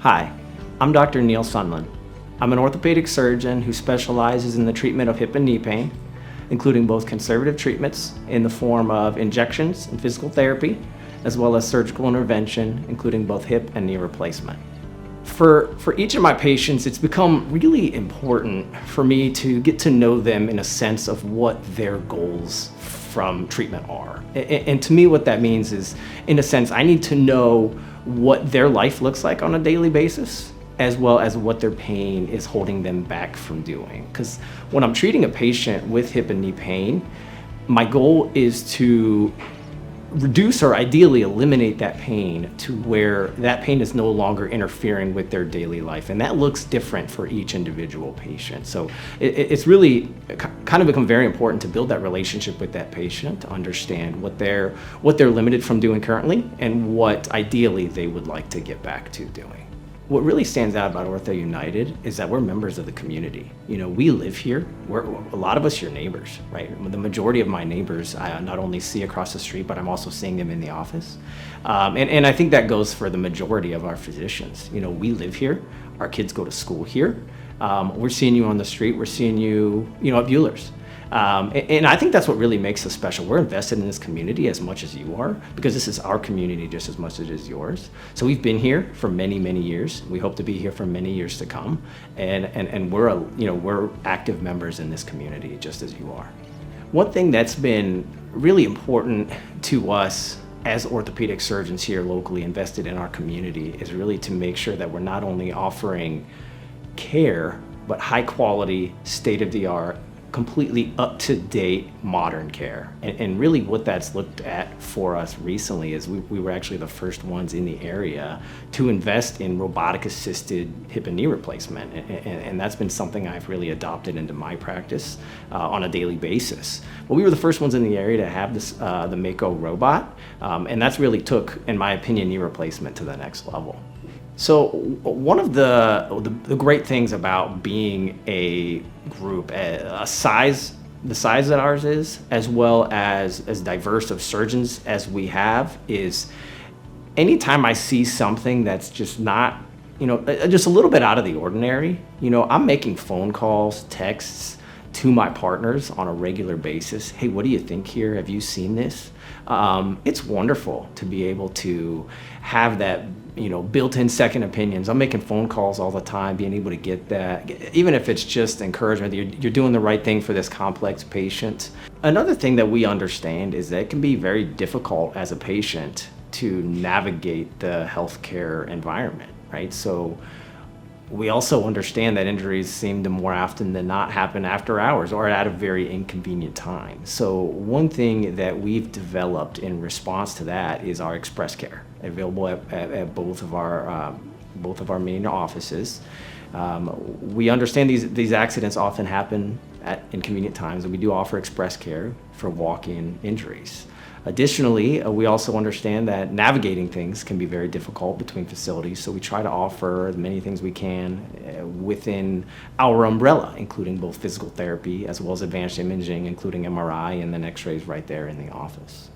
Hi, I'm Dr. Soehnlen. I'm an orthopedic surgeon who specializes in the treatment of hip and knee pain, including both conservative treatments in the form of injections and physical therapy, as well as surgical intervention, including both hip and knee replacement. For each of my patients, it's become really important for me to get to know them in a sense of what their goals from treatment are. And to me, what that means is, in a sense, I need to know what their life looks like on a daily basis, as well as what their pain is holding them back from doing. Because when I'm treating a patient with hip and knee pain, my goal is to reduce or ideally eliminate that pain to where that pain is no longer interfering with their daily life. And that looks different for each individual patient. So it's really kind of become very important to build that relationship with that patient, to understand what they're limited from doing currently and what ideally they would like to get back to doing. What really stands out about OrthoUnited is that we're members of the community. You know, we live here. A lot of us are neighbors, right? The majority of my neighbors I not only see across the street, but I'm also seeing them in the office. And I think that goes for the majority of our physicians. You know, we live here. Our kids go to school here. We're seeing you on the street. We're seeing you, at Bueller's. And I think that's what really makes us special. We're invested in this community as much as you are, because this is our community just as much as it is yours. So we've been here for many, many years. We hope to be here for many years to come. And we're active members in this community just as you are. One thing that's been really important to us as orthopedic surgeons here locally invested in our community is really to make sure that we're not only offering care, but high quality, state-of-the-art, completely up-to-date modern care. And really what that's looked at for us recently is we were actually the first ones in the area to invest in robotic-assisted hip and knee replacement. And that's been something I've really adopted into my practice on a daily basis. But we were the first ones in the area to have this, the Mako robot, and that's really took, in my opinion, knee replacement to the next level. So one of the great things about being a group, the size that ours is, as well as diverse of surgeons as we have, is anytime I see something that's just not, just a little bit out of the ordinary, I'm making phone calls, texts to my partners on a regular basis. Hey, what do you think here? Have you seen this? It's wonderful to be able to have that, built-in second opinions. I'm making phone calls all the time, being able to get that, even if it's just encouragement that you're doing the right thing for this complex patient. Another thing that we understand is that it can be very difficult as a patient to navigate the healthcare environment, right? So we also understand that injuries seem to more often than not happen after hours or at a very inconvenient time. So one thing that we've developed in response to that is our express care, available at both of our main offices. We understand these accidents often happen at inconvenient times, and we do offer express care for walk-in injuries. Additionally, we also understand that navigating things can be very difficult between facilities, so we try to offer as many things we can within our umbrella, including both physical therapy as well as advanced imaging, including MRI and then x-rays right there in the office.